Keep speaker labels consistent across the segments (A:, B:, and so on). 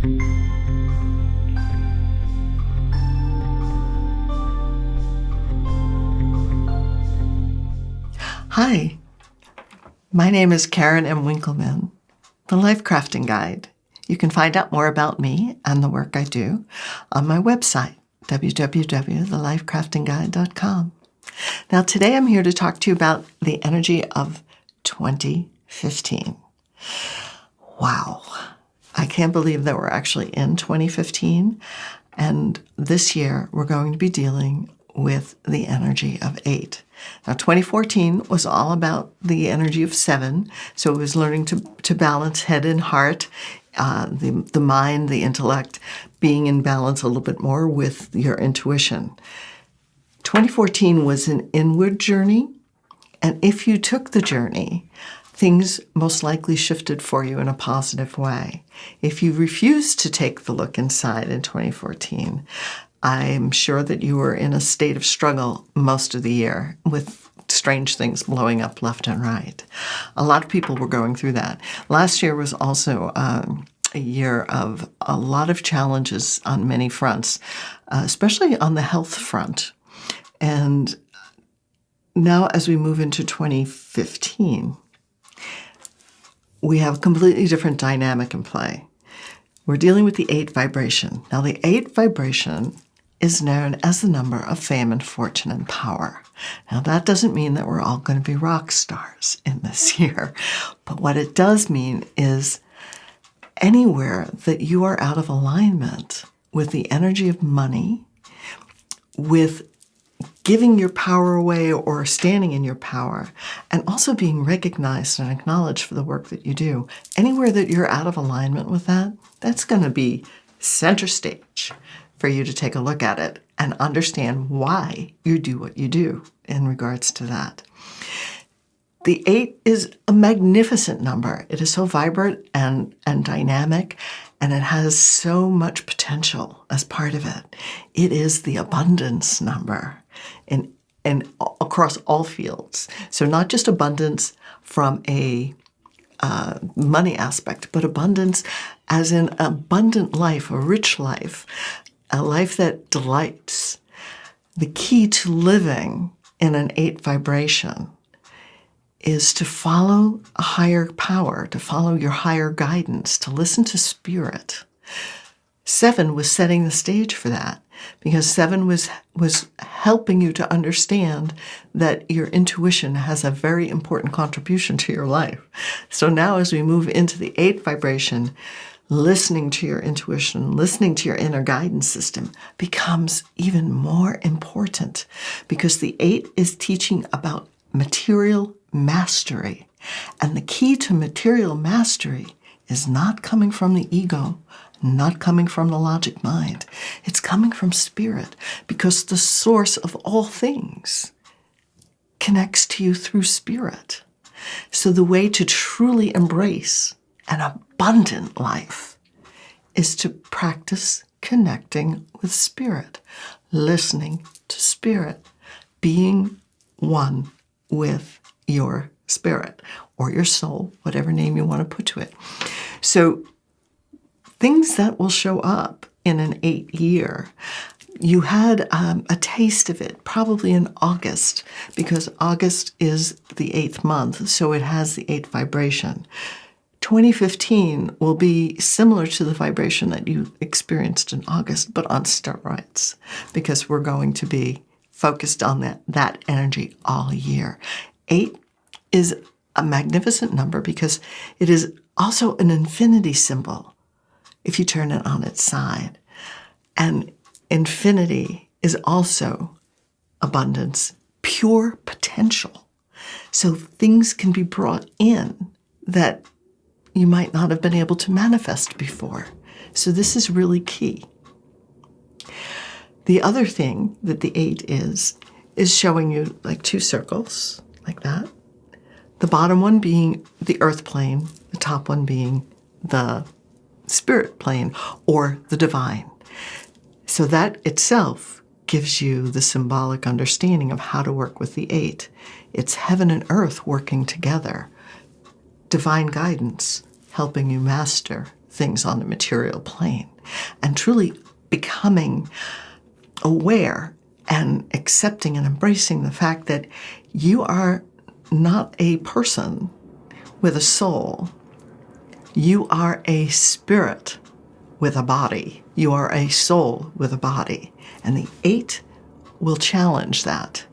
A: Hi, my name is Karen M. Winkelman, the Life Crafting Guide. You can find out more about me and the work I do on my website, www.thelifecraftingguide.com. Now, today I'm here to talk to you about the energy of 2015. Wow, I can't believe that we're actually in 2015, and this year we're going to be dealing with the energy of 8. Now, 2014 was all about the energy of 7, so it was learning to balance head and heart, the mind, the intellect, being in balance a little bit more with your intuition. 2014 was an inward journey, and if you took the journey, things most likely shifted for you in a positive way. If you refused to take the look inside in 2014, I'm sure that you were in a state of struggle most of the year with strange things blowing up left and right. A lot of people were going through that. Last year was also a year of a lot of challenges on many fronts, especially on the health front. And now as we move into 2015, we have a completely different dynamic in play. We're dealing with the 8 vibration. Now, the 8 vibration is known as the number of fame and fortune and power. Now, that doesn't mean that we're all going to be rock stars in this year. But what it does mean is anywhere that you are out of alignment with the energy of money, with giving your power away or standing in your power, and also being recognized and acknowledged for the work that you do, anywhere that you're out of alignment with that, that's going to be center stage for you to take a look at it and understand why you do what you do in regards to that. The 8 is a magnificent number. It is so vibrant and dynamic, and it has so much potential as part of it. It is the abundance number in across all fields. So not just abundance from a money aspect, but abundance as in abundant life, a rich life, a life that delights. The key to living in an 8 vibration is to follow a higher power, to follow your higher guidance, to listen to spirit. 7 was setting the stage for that, because 7 was helping you to understand that your intuition has a very important contribution to your life. So now as we move into the 8 vibration, listening to your intuition, listening to your inner guidance system becomes even more important, because the 8 is teaching about material mastery. And the key to material mastery is not coming from the ego, not coming from the logic mind. It's coming from spirit, because the source of all things connects to you through spirit. So the way to truly embrace an abundant life is to practice connecting with spirit, listening to spirit, being one with your spirit or your soul, whatever name you want to put to it. So things that will show up in an 8 year, you had a taste of it probably in August, because August is the 8th month, so it has the 8 vibration. 2015 will be similar to the vibration that you experienced in August, but on steroids, because we're going to be focused on that energy all year. 8 is a magnificent number because it is also an infinity symbol if you turn it on its side. And infinity is also abundance, pure potential. So things can be brought in that you might not have been able to manifest before. So this is really key. The other thing that the 8 is showing you like 2 circles, like that. The bottom one being the earth plane, the top one being the spirit plane or the divine. So that itself gives you the symbolic understanding of how to work with the 8. It's heaven and earth working together. Divine guidance helping you master things on the material plane, and truly becoming aware and accepting and embracing the fact that you are not a person with a soul. You are a spirit with a body. You are a soul with a body. And the 8 will challenge that,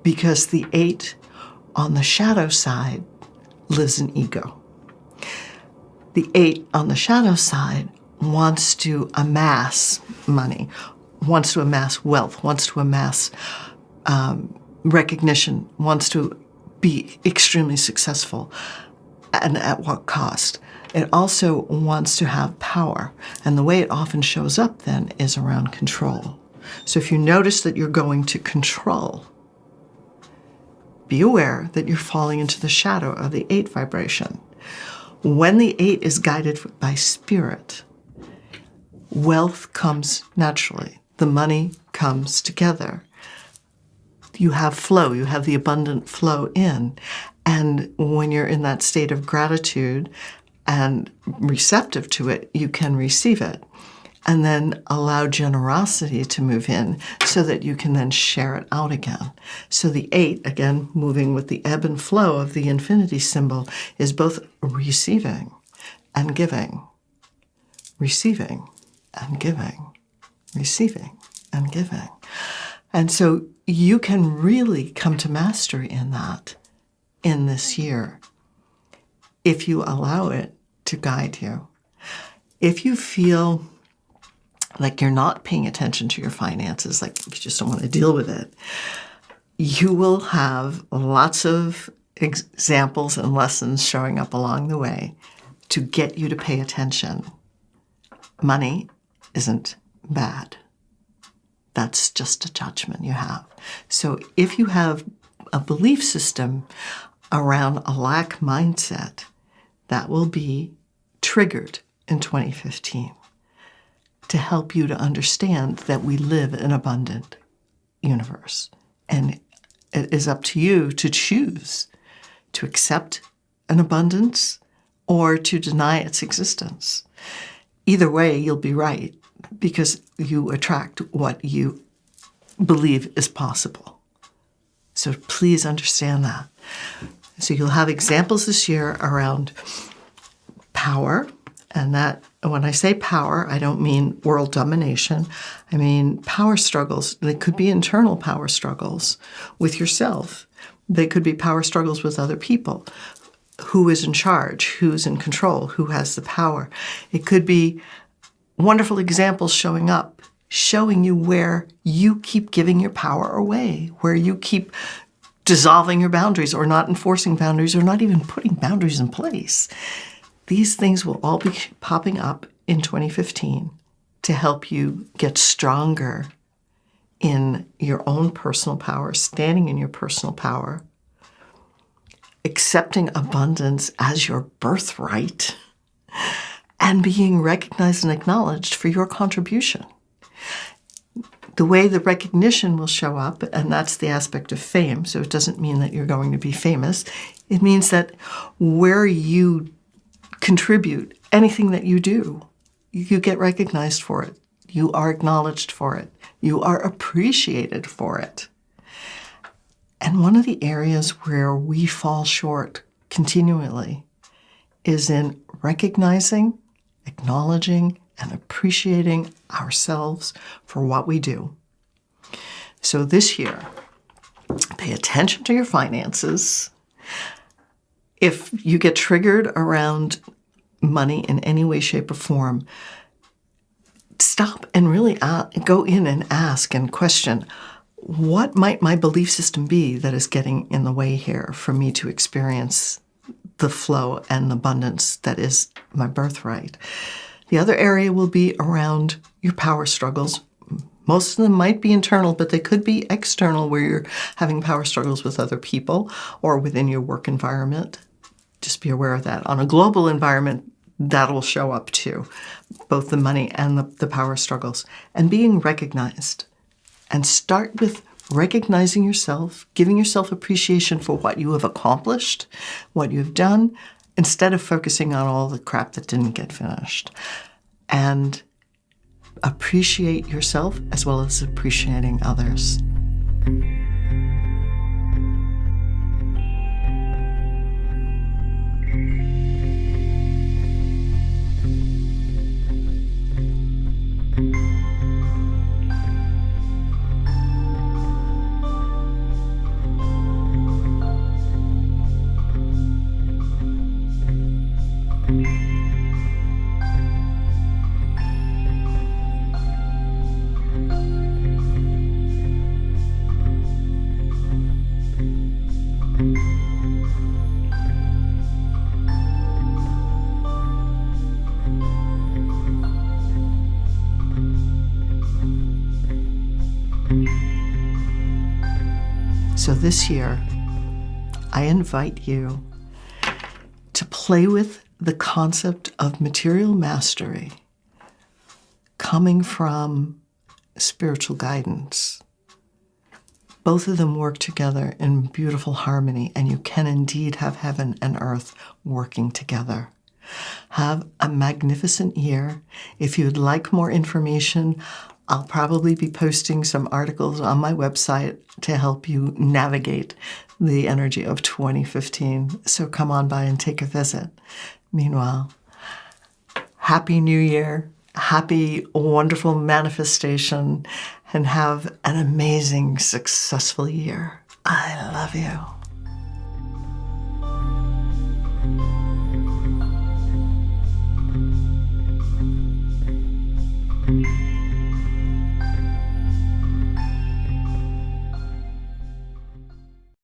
A: because the 8 on the shadow side lives in ego. The 8 on the shadow side wants to amass money, wants to amass wealth, wants to amass recognition, wants to be extremely successful. And at what cost? It also wants to have power. And the way it often shows up then is around control. So if you notice that you're going to control, be aware that you're falling into the shadow of the 8 vibration. When the 8 is guided by spirit, wealth comes naturally. The money comes together. You have flow. You have the abundant flow in. And when you're in that state of gratitude and receptive to it, you can receive it. And then allow generosity to move in so that you can then share it out again. So the 8, again, moving with the ebb and flow of the infinity symbol, is both receiving and giving. Receiving and giving. Receiving and giving. And so you can really come to mastery in that in this year if you allow it to guide you. If you feel like you're not paying attention to your finances, like you just don't want to deal with it, you will have lots of examples and lessons showing up along the way to get you to pay attention. Money isn't bad. That's just a judgment you have. So if you have a belief system around a lack mindset, that will be triggered in 2015 to help you to understand that we live in an abundant universe. And it is up to you to choose to accept an abundance or to deny its existence. Either way, you'll be right, because you attract what you believe is possible. So please understand that. So you'll have examples this year around power, and that when I say power, I don't mean world domination. I mean power struggles. They could be internal power struggles with yourself. They could be power struggles with other people. Who is in charge? Who's in control? Who has the power? It could be wonderful examples showing up, showing you where you keep giving your power away, where you keep dissolving your boundaries or not enforcing boundaries or not even putting boundaries in place. These things will all be popping up in 2015 to help you get stronger in your own personal power, standing in your personal power, accepting abundance as your birthright, and being recognized and acknowledged for your contribution. The way the recognition will show up, and that's the aspect of fame, so it doesn't mean that you're going to be famous. It means that where you contribute, anything that you do, you get recognized for it. You are acknowledged for it. You are appreciated for it. And one of the areas where we fall short continually is in recognizing, acknowledging, and appreciating ourselves for what we do. So this year, pay attention to your finances. If you get triggered around money in any way, shape, or form, stop and really go in and ask and question, what might my belief system be that is getting in the way here for me to experience the flow and abundance that is my birthright? The other area will be around your power struggles. Most of them might be internal, but they could be external, where you're having power struggles with other people or within your work environment. Just be aware of that. On a global environment, that'll show up too, both the money and the power struggles. And being recognized. And start with recognizing yourself, giving yourself appreciation for what you have accomplished, what you've done, instead of focusing on all the crap that didn't get finished. And appreciate yourself as well as appreciating others. So this year, I invite you to play with the concept of material mastery coming from spiritual guidance. Both of them work together in beautiful harmony, and you can indeed have heaven and earth working together. Have a magnificent year. If you'd like more information, I'll probably be posting some articles on my website to help you navigate the energy of 2015. So come on by and take a visit. Meanwhile, Happy New Year, happy, wonderful manifestation, and have an amazing, successful year. I love you.